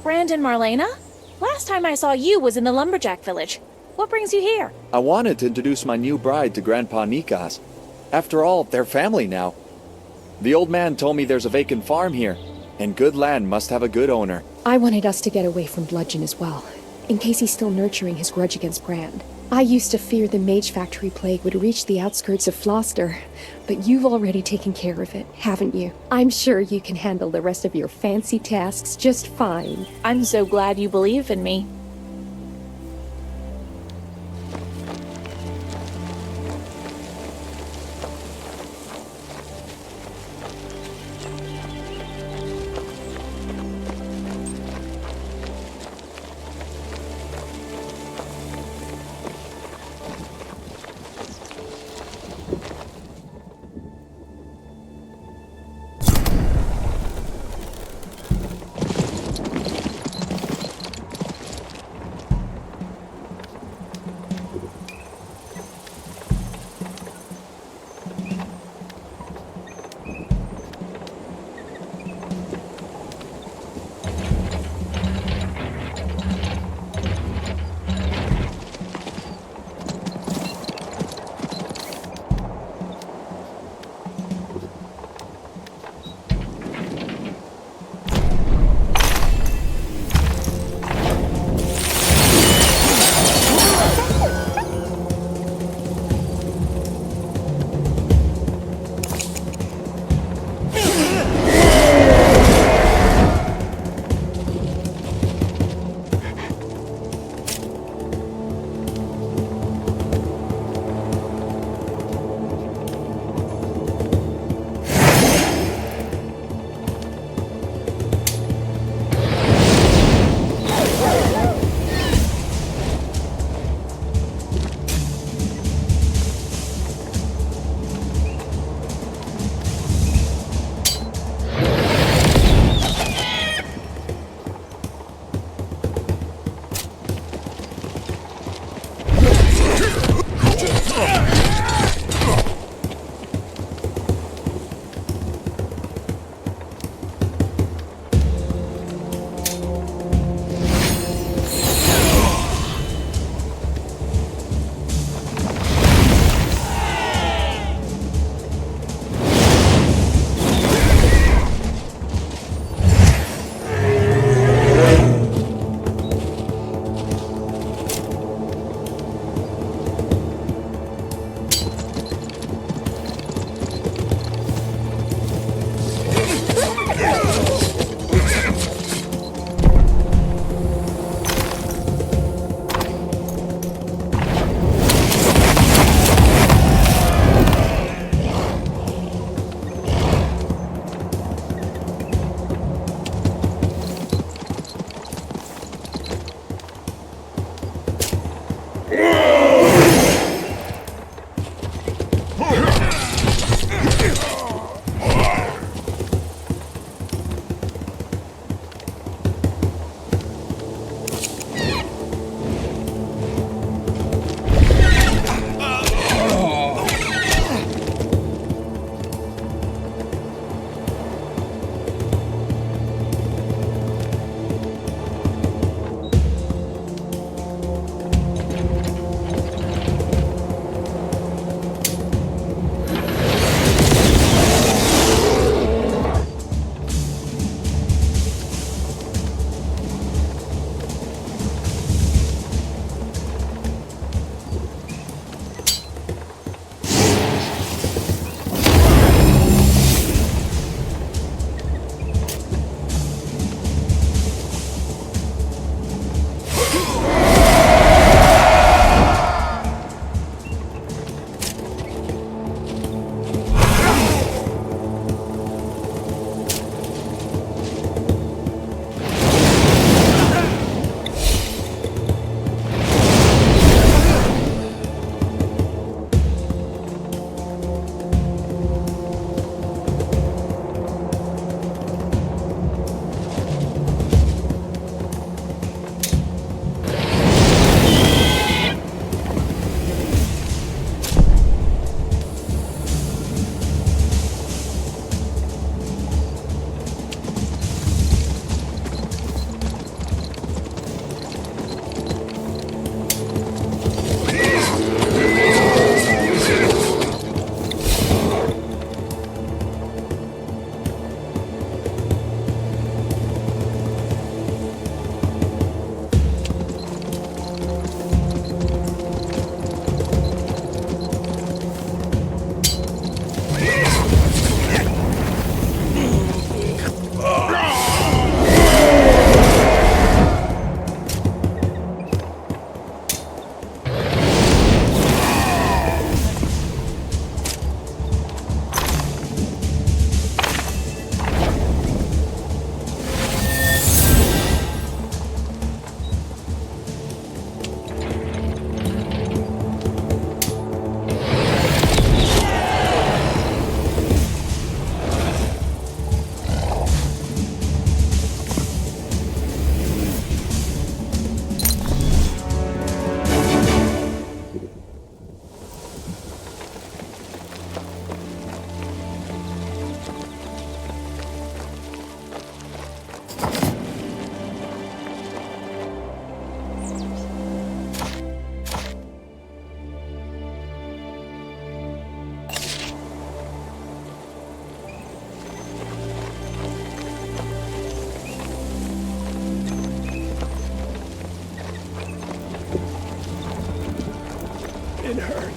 Brand and Marlene? Last time I saw you was in the lumberjack village. What brings you here? I wanted to introduce my new bride to Grandpa Nikas. After all, they're family now. The old man told me there's a vacant farm here, and good land must have a good owner. I wanted us to get away from Bludgeon as well, in case he's still nurturing his grudge against Brand. I used to fear the Mage Factory plague would reach the outskirts of Floster, but you've already taken care of it, haven't you? I'm sure you can handle the rest of your fancy tasks just fine. I'm so glad you believe in me.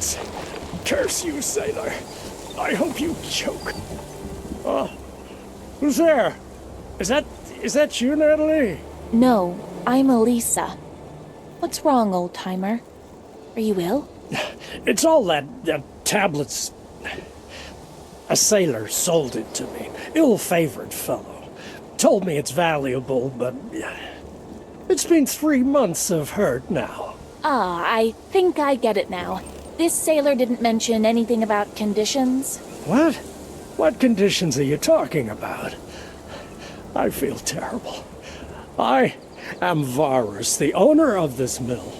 words. Curse you, sailor. I hope you choke. Oh, who's there? Is that you, Natalie? No, I'm Elisa. What's wrong, old-timer? Are you ill? It's all that tablets. A sailor sold it to me. Ill-favored fellow. Told me it's valuable, but it's been 3 months of hurt now. Ah, I think I get it now. This sailor didn't mention anything about conditions? What? What conditions are you talking about? I feel terrible. I am Varus, the owner of this mill,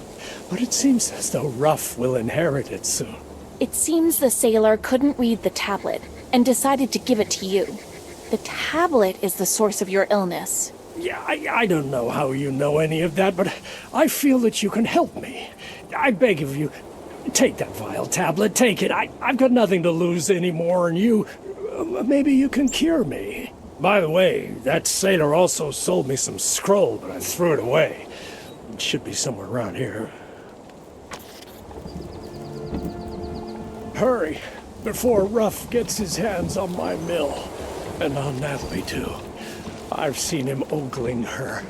but it seems as though Ruff will inherit it soon. It seems the sailor couldn't read the tablet and decided to give it to you. The tablet is the source of your illness. Yeah, I don't know how you know any of that, but I feel that you can help me. I beg of you, take that vile tablet, take it. I've got nothing to lose anymore, and maybe you can cure me. By the way, that sailor also sold me some scroll, but I threw it away. It should be somewhere around here. Hurry, before Ruff gets his hands on my mill. And on Natalie, too. I've seen him ogling her.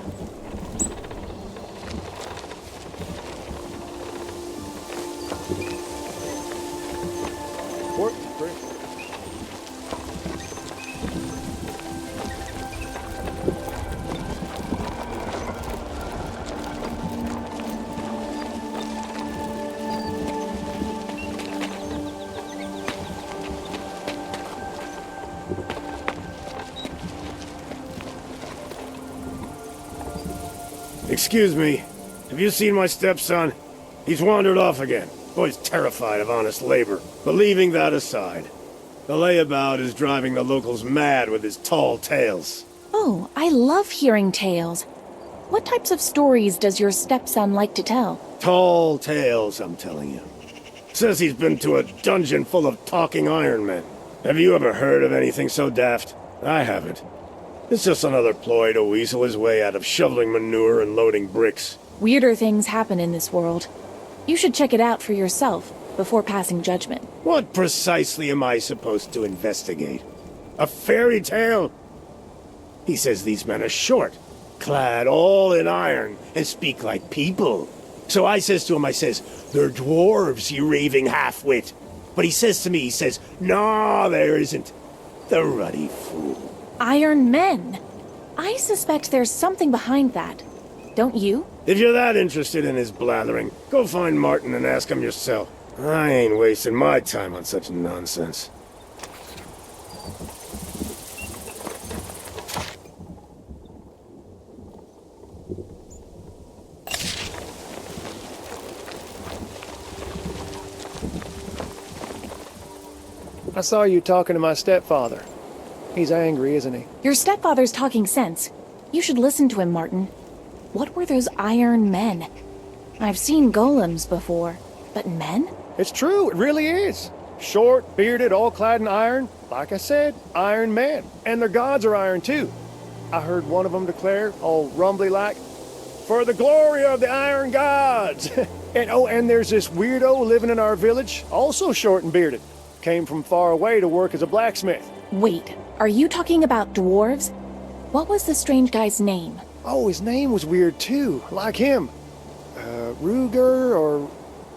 Excuse me, have you seen my stepson? He's wandered off again. Boy's terrified of honest labor. But leaving that aside, the layabout is driving the locals mad with his tall tales. Oh, I love hearing tales. What types of stories does your stepson like to tell? Tall tales, I'm telling you. Says he's been to a dungeon full of talking Iron Men. Have you ever heard of anything so daft? I haven't. It's just another ploy to weasel his way out of shoveling manure and loading bricks. Weirder things happen in this world. You should check it out for yourself before passing judgment. What precisely am I supposed to investigate? A fairy tale? He says these men are short, clad all in iron, and speak like people. So I says to him, they're dwarves, you raving half-wit. But he says to me, no, there isn't. The ruddy fool. Iron Men. I suspect there's something behind that. Don't you? If you're that interested in his blathering, go find Martin and ask him yourself. I ain't wasting my time on such nonsense. I saw you talking to my stepfather. He's angry, isn't he? Your stepfather's talking sense. You should listen to him, Martin. What were those Iron Men? I've seen golems before, but men? It's true, it really is. Short, bearded, all clad in iron. Like I said, Iron Men. And their gods are iron, too. I heard one of them declare, all rumbly like, "For the glory of the Iron Gods!" and there's this weirdo living in our village, also short and bearded. Came from far away to work as a blacksmith. Wait, are you talking about dwarves? What was the strange guy's name? Oh, his name was weird too, like him. Rugar or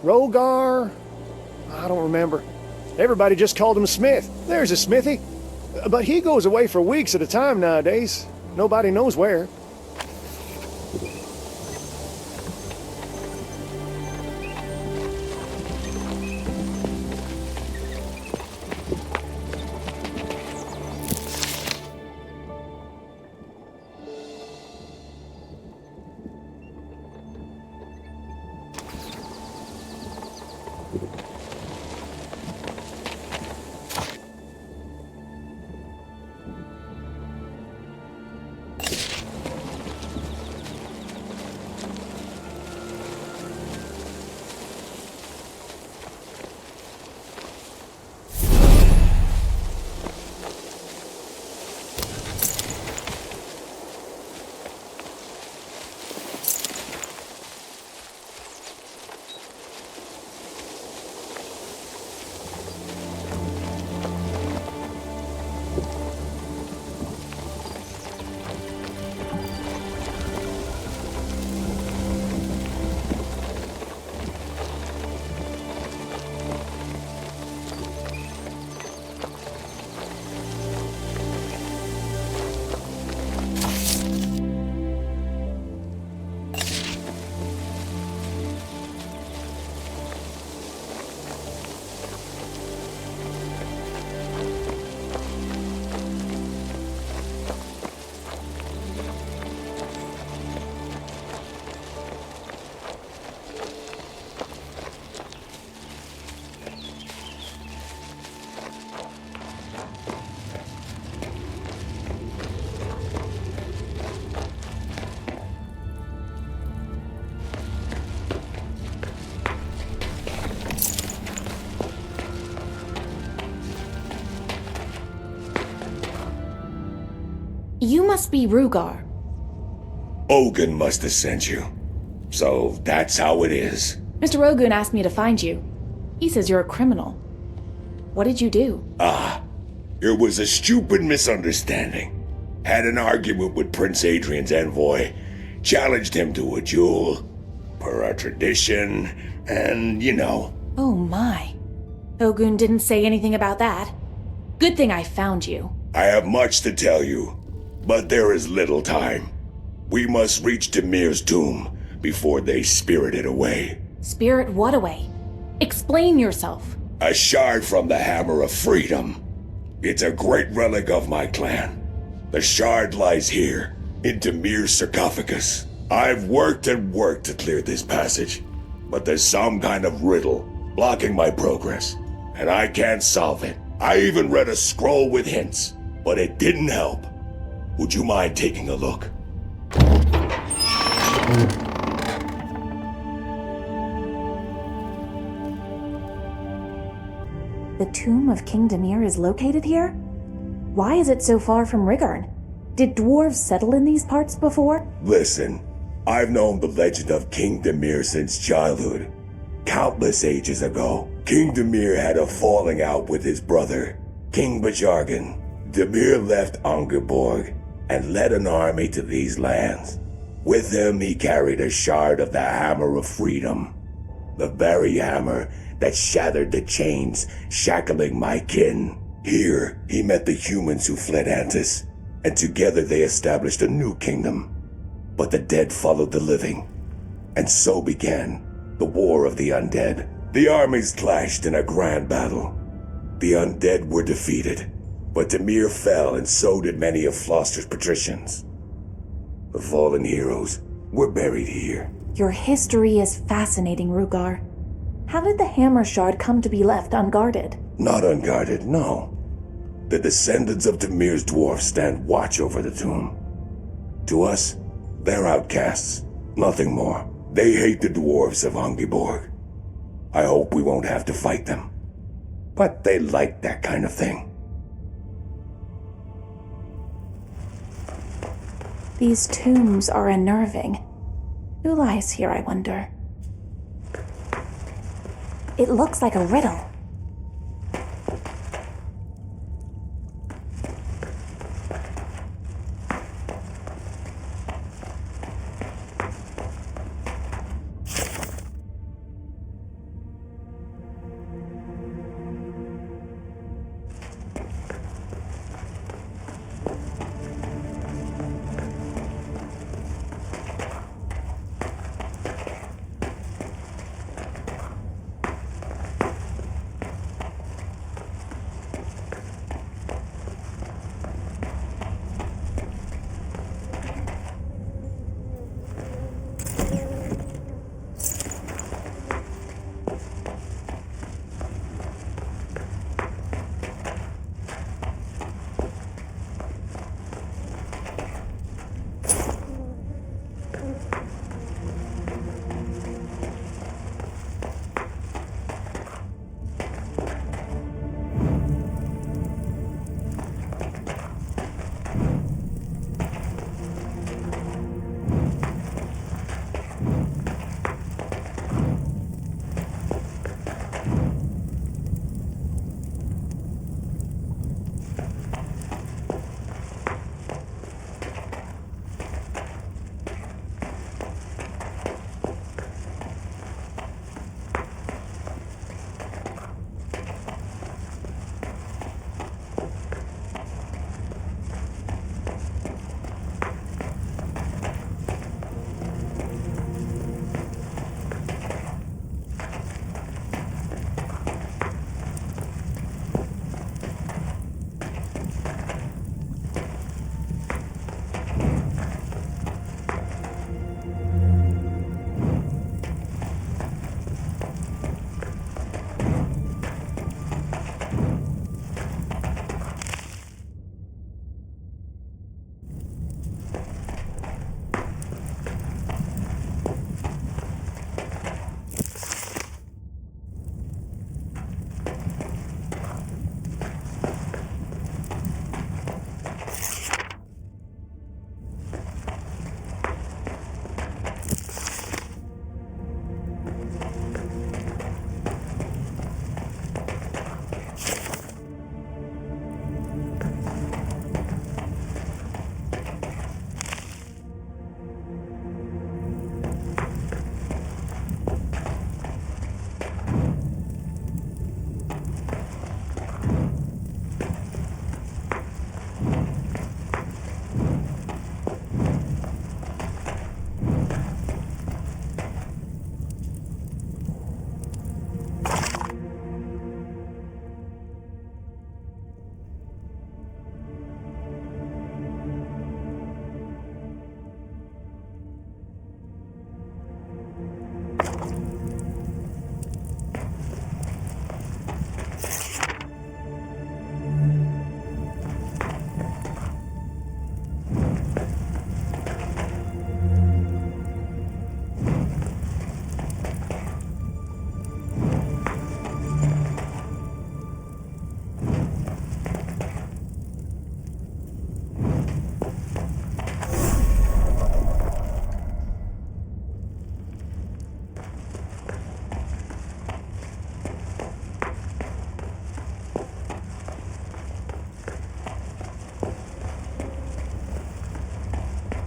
Rugar? I don't remember. Everybody just called him Smith. There's a smithy. But he goes away for weeks at a time nowadays. Nobody knows where. You must be Rugar. Ogun must have sent you. So that's how it is. Mr. Ogun asked me to find you. He says you're a criminal. What did you do? It was a stupid misunderstanding. Had an argument with Prince Adrian's envoy. Challenged him to a duel. Per our tradition, and you know. Oh my. Ogun didn't say anything about that. Good thing I found you. I have much to tell you, but there is little time. We must reach Dimir's tomb before they spirit it away. Spirit what away? Explain yourself. A shard from the Hammer of Freedom. It's a great relic of my clan. The shard lies here, in Dimir's sarcophagus. I've worked and worked to clear this passage, but there's some kind of riddle blocking my progress, and I can't solve it. I even read a scroll with hints, but it didn't help. Would you mind taking a look? The tomb of King Dimir is located here? Why is it so far from Rugar? Did dwarves settle in these parts before? Listen, I've known the legend of King Dimir since childhood. Countless ages ago, King Dimir had a falling out with his brother, King Bajargan. Dimir left Angerborg and led an army to these lands. With him, he carried a shard of the Hammer of Freedom, the very hammer that shattered the chains shackling my kin. Here, he met the humans who fled Antis, and together they established a new kingdom. But the dead followed the living, and so began the War of the Undead. The armies clashed in a grand battle. The undead were defeated, but Dimir fell, and so did many of Floster's patricians. The fallen heroes were buried here. Your history is fascinating, Rugar. How did the hammer shard come to be left unguarded? Not unguarded, no. The descendants of Dimir's dwarfs stand watch over the tomb. To us, they're outcasts, nothing more. They hate the dwarves of Angerborg. I hope we won't have to fight them. But they like that kind of thing. These tombs are unnerving. Who lies here, I wonder? It looks like a riddle.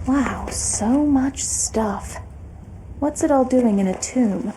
Wow, so much stuff. What's it all doing in a tomb?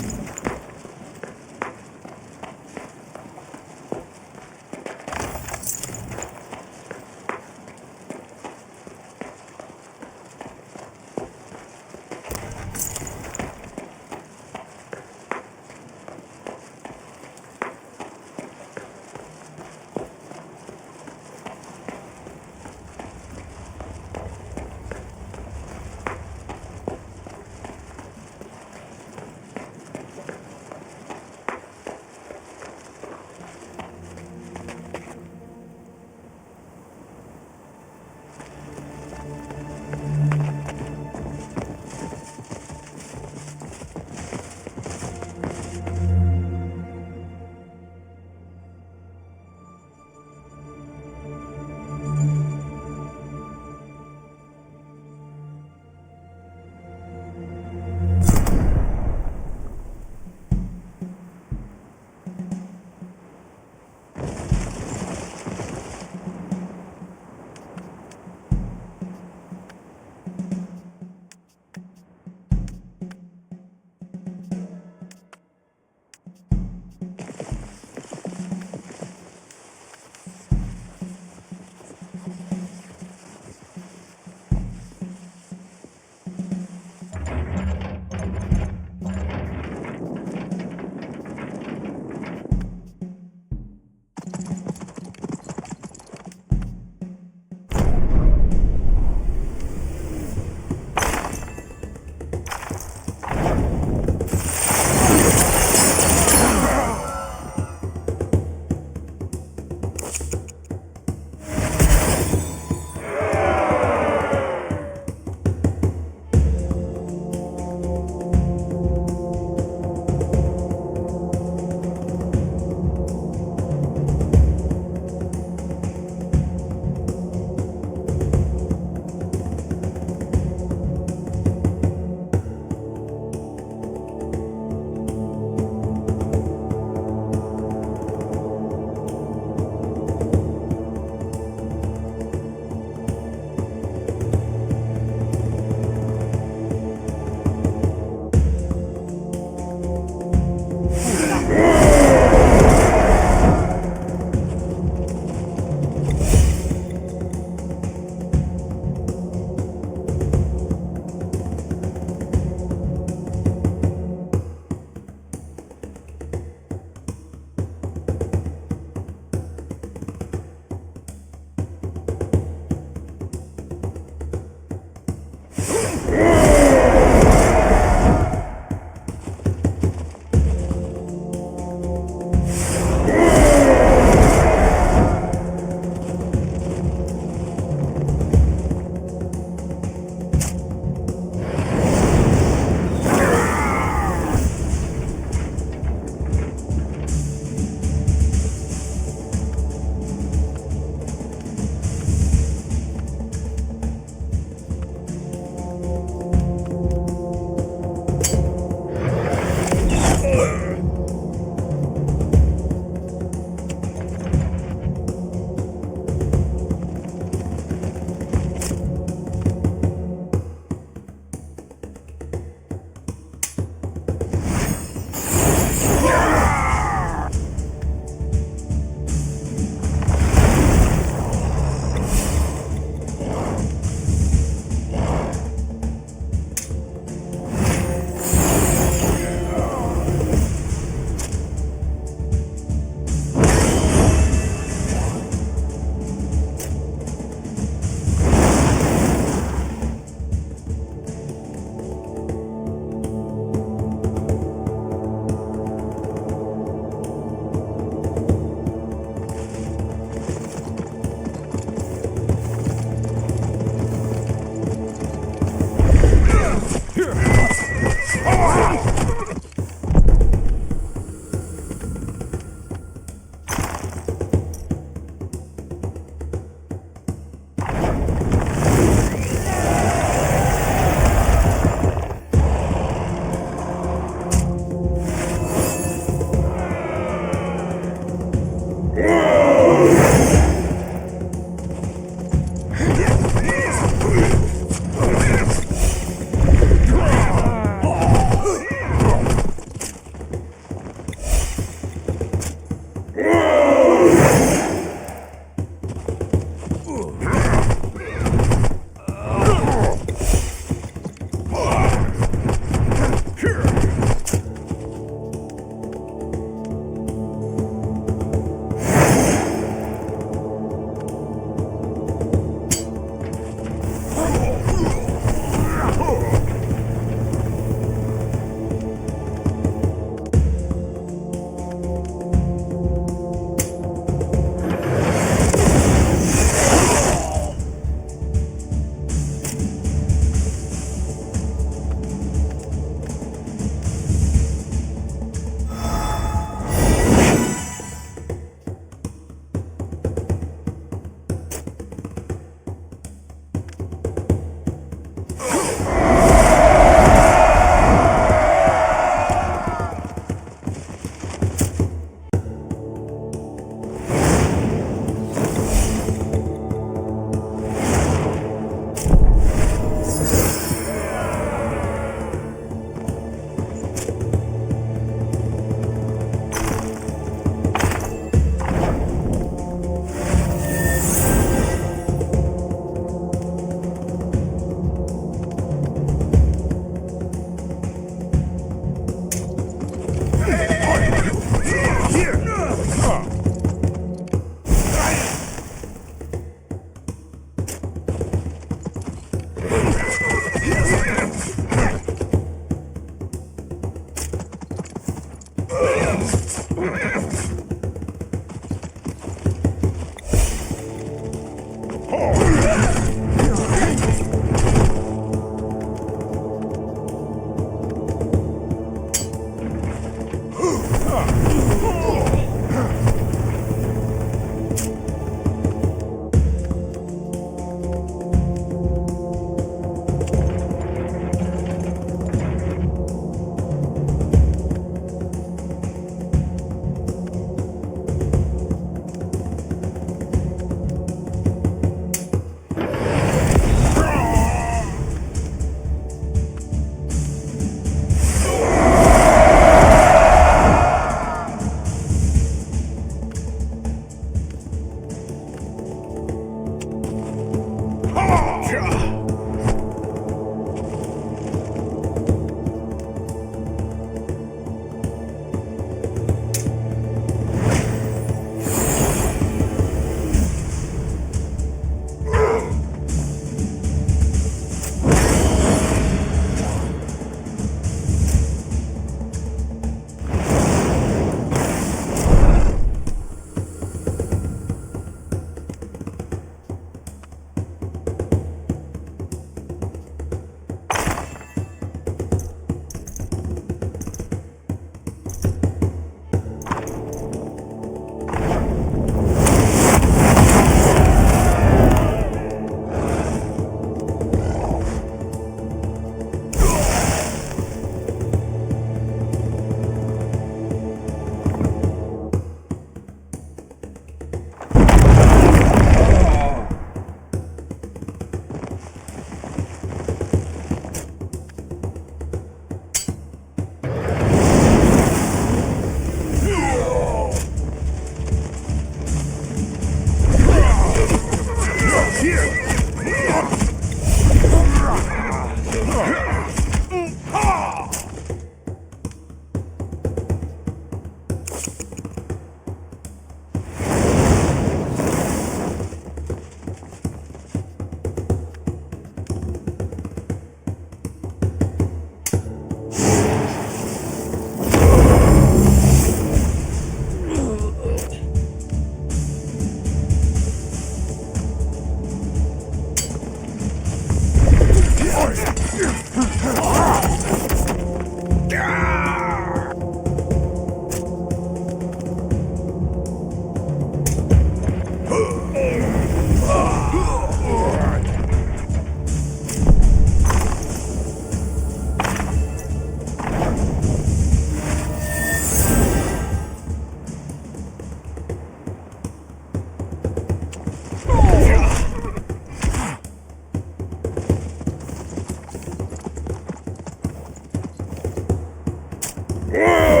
Whoa!